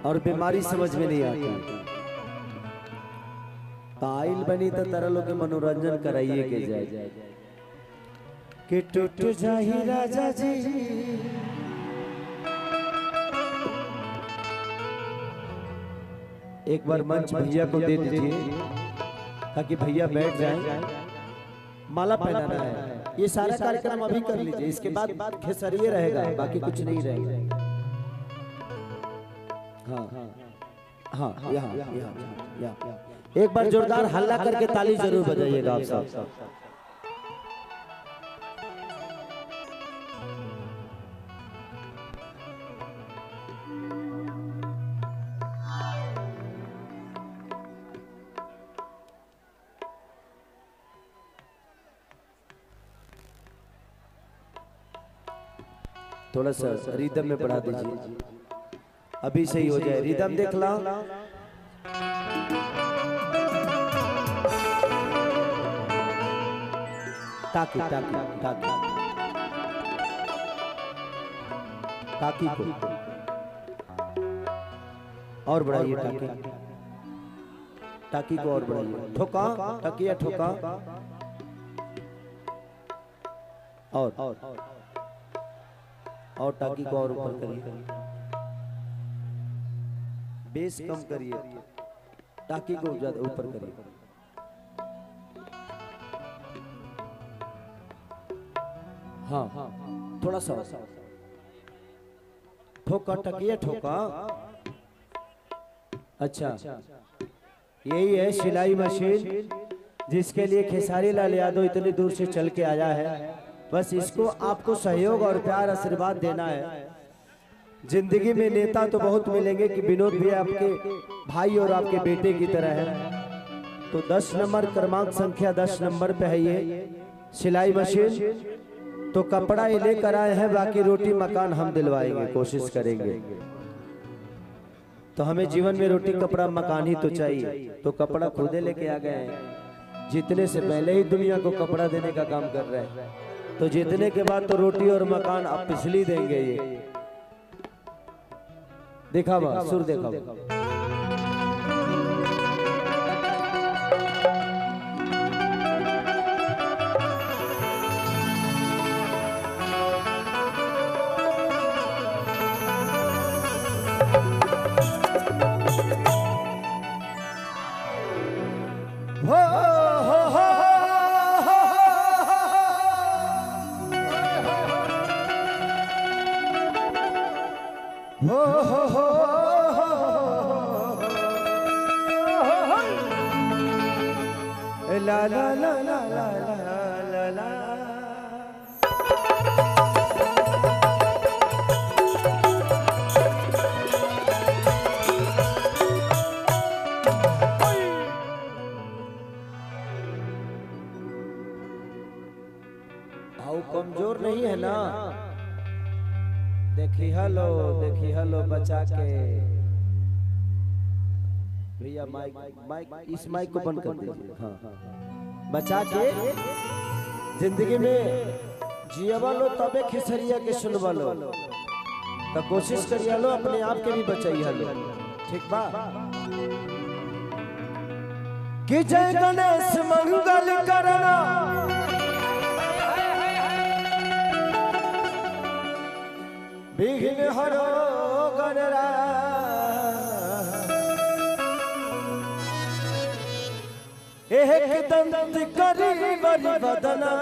और बीमारी समझ में नहीं आती। आइल बनी तो तरह लोग के मनोरंजन कराइए के जाए कि टूट जाही राजा जी। एक बार मंच भैया को दे दीजिए ताकि भैया बैठ जाएं। माला पहनाना है, ये सारा कार्यक्रम अभी कर लीजिए, इसके बाद खेसरिये रहेगा, बाकी कुछ नहीं रहेगा। हाँ हाँ हाँ, यहाँ एक बार जोरदार हल्ला करके ताली जरूर बजाइएगा आप सब। थोड़ा सा रिदम में बढ़ा दीजिए, अभी सही हो जाए। रिदम देख ला। ताकी ताकी ताकी ताकी को और बढ़ाइए, ताकी ताकी को और बढ़ाइए। ठोका तकिया ठोका और ताकी को और ऊपर करिए, बेस कम करिए, ताकी को ज्यादा ऊपर करिए। हाँ थोड़ा सा ठोका टकिया ठोका। अच्छा, यही है सिलाई मशीन जिसके लिए खेसारी लाल यादव इतनी दूर से चल के आया है। बस इसको आपको सहयोग और प्यार आशीर्वाद देना है। जिंदगी में नेता तो बहुत मिलेंगे कि विनोद भी आपके भाई और आपके बेटे की तरह है। तो 10 नंबर क्रमांक संख्या 10 नंबर पे है ये सिलाई मशीन। तो कपड़ा ये लेकर आए हैं, बाकी रोटी मकान हम दिलवाएंगे, कोशिश करेंगे। तो हमें जीवन में रोटी कपड़ा मकान ही तो चाहिए, तो कपड़ा खुदे लेके आ गए हैं। जीतने से पहले ही दुनिया को कपड़ा देने का काम कर रहे हैं, तो जीतने के बाद तो रोटी और मकान आप पिछली देंगे। ये देखा बा सुर देखा बा। ला ला ला ला ला ला ला। भाव कमजोर नहीं है ना, देखी हलो बचा के। भैया माइक इस माइक को बंद कर दीजिए। हाँ बचा के जिंदगी में जियवा लो तबे खिसरिया के सुनवा लो। तो कोशिश करिए लो अपने आप के भी बचाइए लो, ठीक बा। कि जय गणेश मंगल करना, विघ्न हरो गणरा। एक दंत करी बरी बदना,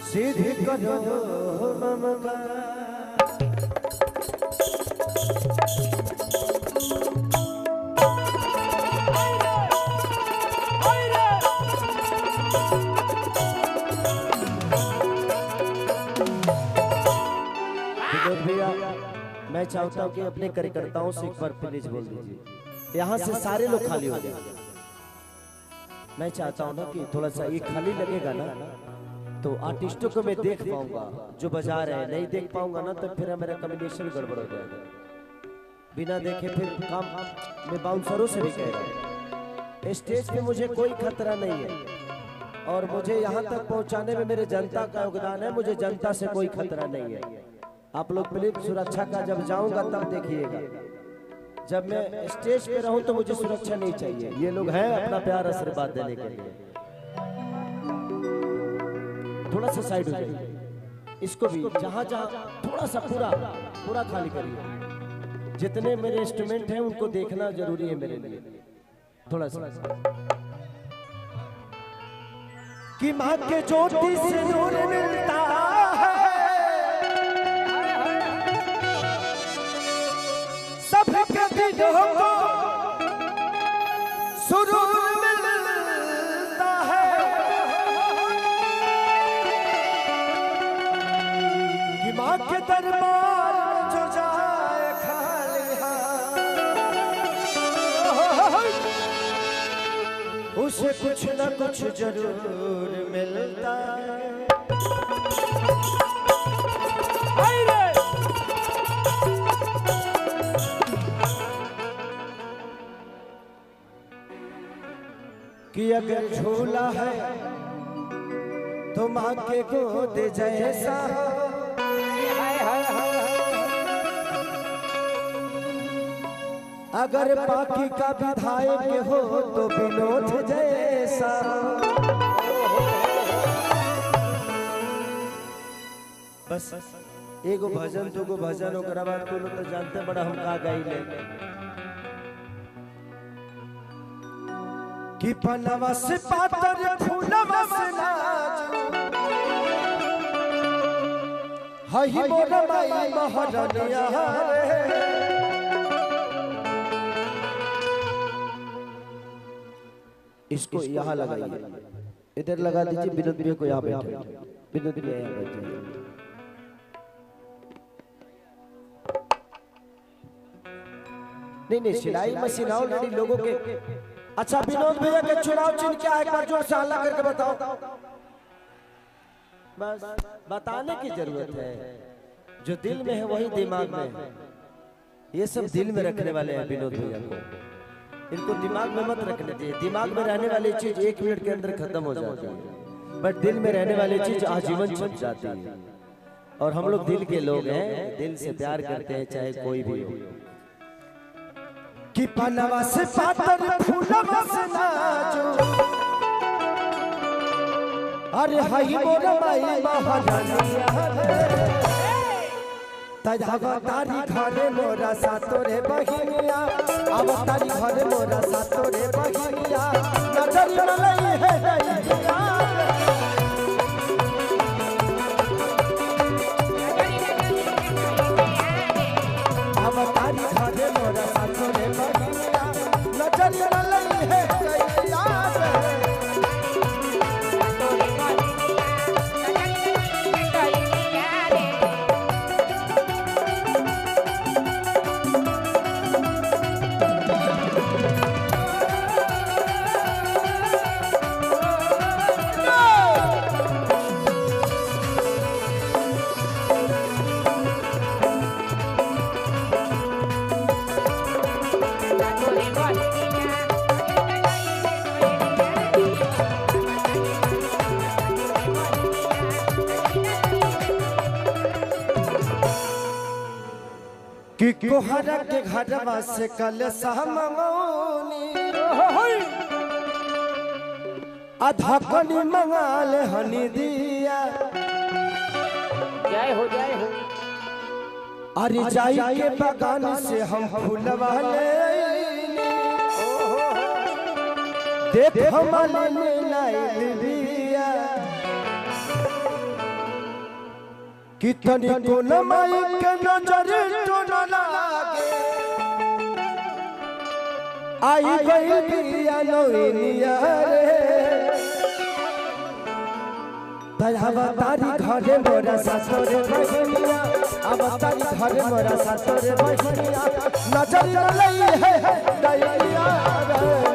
सिद्धि करो मम का। भैया मैं चाहता हूँ कि अपने कार्यकर्ताओं से एक बार प्लीज बोल दीजिए, यहाँ से सारे लोग खाली हो जाए। मैं चाहता हूँ ना कि थोड़ा सा ये खाली लगेगा ना, तो आर्टिस्टों को मैं देख पाऊंगा जो बजा रहे हैं। नहीं देख पाऊंगा ना तो फिर मेरा कम्युनिकेशन गड़बड़ हो जाएगा। बिना देखे फिर काम मैं बाउंसरों से भी कह रहा हूँ, स्टेज पे मुझे कोई खतरा नहीं है और मुझे यहाँ तक पहुँचाने में मेरे जनता का योगदान है। मुझे जनता से कोई खतरा नहीं है। आप लोग प्लीज सुरक्षा का, जब जाऊंगा तब देखिएगा। जब मैं स्टेज पे रहूं तो मुझे सुरक्षा नहीं चाहिए। ये लोग हैं अपना प्यार आशीर्वाद देने के लिए। थोड़ा सा साइड हो जाइए, इसको भी जहां जहां थोड़ा सा पूरा खाली करिए। जितने मेरे इंस्ट्रूमेंट हैं उनको देखना जरूरी है मेरे लिए। थोड़ा सा कि माँ के ज्योति से नूर मिलता है, सबके दिलों को सुरूर मिलता है। कि माँ के दरबार में जो जाए खाली हाथ, उसे कुछ न कुछ जरूर मिलता है। कि अगर झूला है तो माँ के गोद जैसा, अगर बाकी का विधायक हो तो विनोद जैसा। बस एगो भजन दूगो भजन ओकरा बाद को तो जानते बड़ा हम का गाइले कि पनवा से पातर फूलवा से नाच, हई मोर माई महारानिया रे। इसको यहाँ लगाइए, इधर लगा दीजिए। विनोद भैया को यहाँ बैठे, विनोद भैया यहाँ बैठे। नहीं सिलाई मशीन ऑलरेडी लोगों के। अच्छा विनोद भैया के चुनाव चिन्ह क्या है, एक बार जोर से हल्ला करके बताओ। बस बताने की जरूरत है, जो दिल में है वही दिमाग में है। ये सब दिल में रखने वाले हैं विनोद भैया को, इनको दिमाग में मत रखने चाहिए। दिमाग में रहने वाली चीज 1 मिनट के अंदर खत्म हो जाती है, बट दिल में रहने वाली चीज आजीवन छप जाती है। और हम लोग दिल के लोग हैं, दिल से प्यार करते हैं चाहे कोई भी हो। कि पनवा से पातर फूलवा से नाचो, अरे हई मोर माई महारानिया रे। तजावा तारी घरे मोरा सातोरे बहिनिया, अब तारी घरे मोरा सातोरे बहिनिया, नजर न लई है रैया। अब तारी घरे मोरा सातोरे बहिनिया, नजर न लई है रैया। कि कोहरा के घरवा से कल मंगौनी, अधकनी मंगाल हनी दिया। जय हो जय हो। अरे जाई के बगान से हम फूलवा ले, देख हमारे ले लाई दिया। कितनी को नमाई के नजर तो न लागे, आई गई बिया नौनिया रे। तजावा तारी घरे मोरा सासुरे बहिनिया, अब तारी घरे मोरा सासुरे बहिनिया, नजर न लई है दैया रे।